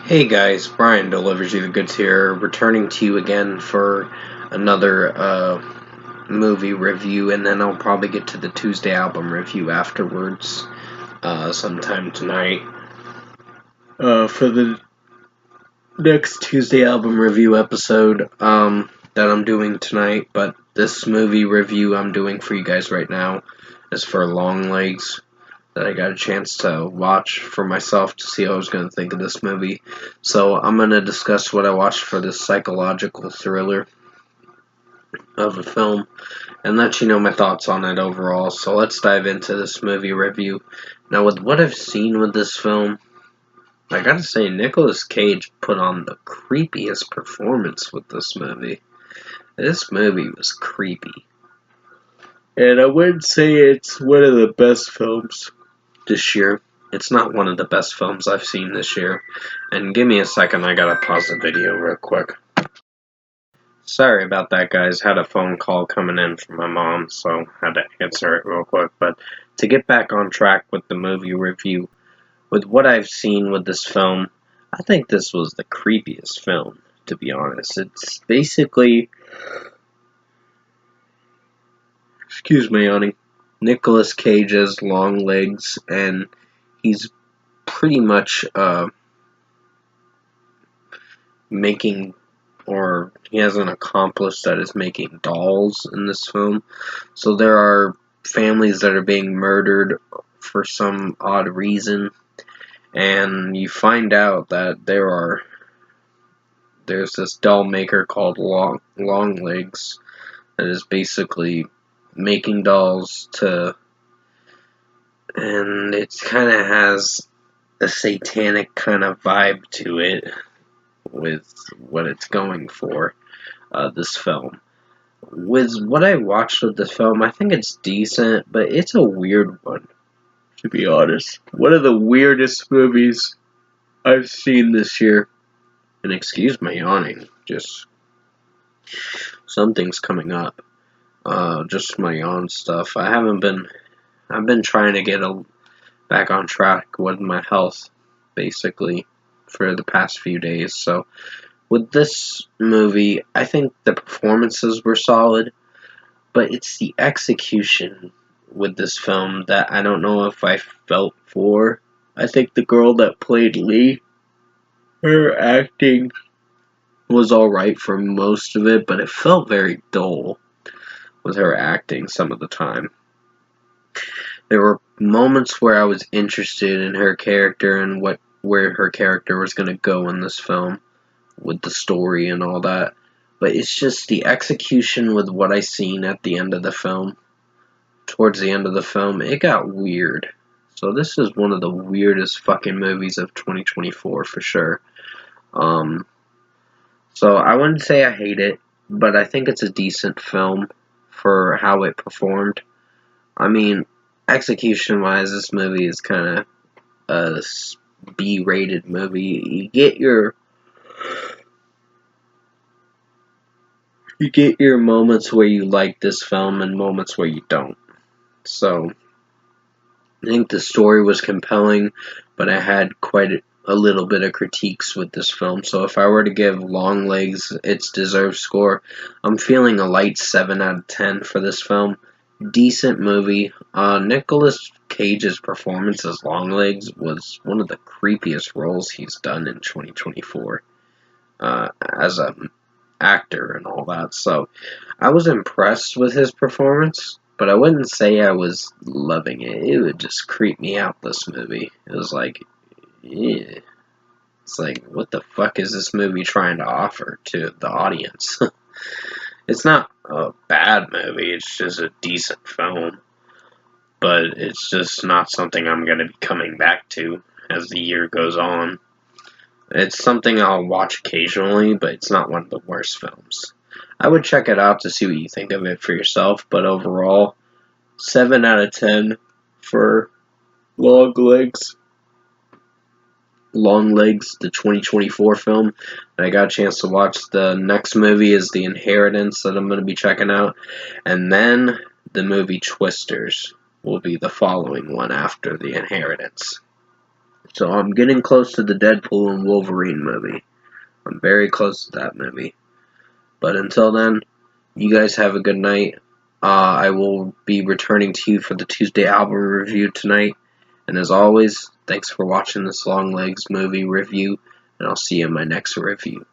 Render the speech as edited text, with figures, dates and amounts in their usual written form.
Hey guys, Brian delivers you the goods here, returning to you again for another movie review, and then I'll probably get to the Tuesday album review afterwards, sometime tonight. For the next Tuesday album review episode, that I'm doing tonight, but this movie review I'm doing for you guys right now is for Longlegs, that I got a chance to watch for myself to see how I was going to think of this movie. So I'm going to discuss what I watched for this psychological thriller of a film and let you know my thoughts on it overall. So let's dive into this movie review. Now, with what I've seen with this film, I gotta say, Nicolas Cage put on the creepiest performance with this movie. This movie was creepy. And I wouldn't say it's one of the best films this year. It's not one of the best films I've seen this year. And give me a second, I gotta pause the video real quick. Sorry about that, guys. Had a phone call coming in from my mom, so had to answer it real quick. But to get back on track with the movie review, with what I've seen with this film, I think this was the creepiest film, to be honest. It's basically, excuse me, honey, Nicolas Cage's Longlegs, and he's pretty much making, or he has an accomplice that is making dolls in this film. So there are families that are being murdered for some odd reason, and you find out that there's this doll maker called Longlegs that is basically making dolls and it kind of has a satanic kind of vibe to it with what it's going for, this film. With what I watched with this film, I think it's decent, but it's a weird one, to be honest. One of the weirdest movies I've seen this year. And excuse my yawning, just something's coming up. Just my yawn stuff. I've been trying to get back on track with my health, basically, for the past few days. So, with this movie, I think the performances were solid, but it's the execution with this film that I don't know if I felt for. I think the girl that played Lee, her acting was alright for most of it, but it felt very dull with her acting some of the time. There were moments where I was interested in her character and where her character was going to go in this film with the story and all that. But it's just the execution with what I seen at the end of the film. Towards the end of the film, it got weird. So this is one of the weirdest fucking movies of 2024 for sure. So I wouldn't say I hate it, but I think it's a decent film for how it performed. I mean, execution-wise, this movie is kind of a B-rated movie. You get your moments where you like this film and moments where you don't. So I think the story was compelling, but I had quite a little bit of critiques with this film. So if I were to give Longlegs its deserved score, I'm feeling a light 7 out of 10 for this film. Decent movie. Nicolas Cage's performance as Longlegs was one of the creepiest roles he's done in 2024, as an actor and all that. So I was impressed with his performance, but I wouldn't say I was loving it. It would just creep me out, this movie. It was like, yeah. It's like, what the fuck is this movie trying to offer to the audience? It's not a bad movie, it's just a decent film. But it's just not something I'm going to be coming back to as the year goes on. It's something I'll watch occasionally, but it's not one of the worst films. I would check it out to see what you think of it for yourself, but overall, 7 out of 10 for Longlegs. Longlegs, the 2024 film that I got a chance to watch. The next movie is The Inheritance that I'm going to be checking out. And then the movie Twisters will be the following one after The Inheritance. So I'm getting close to the Deadpool and Wolverine movie. I'm very close to that movie. But until then, you guys have a good night. I will be returning to you for the Tuesday album review tonight. And as always, thanks for watching this Longlegs movie review, and I'll see you in my next review.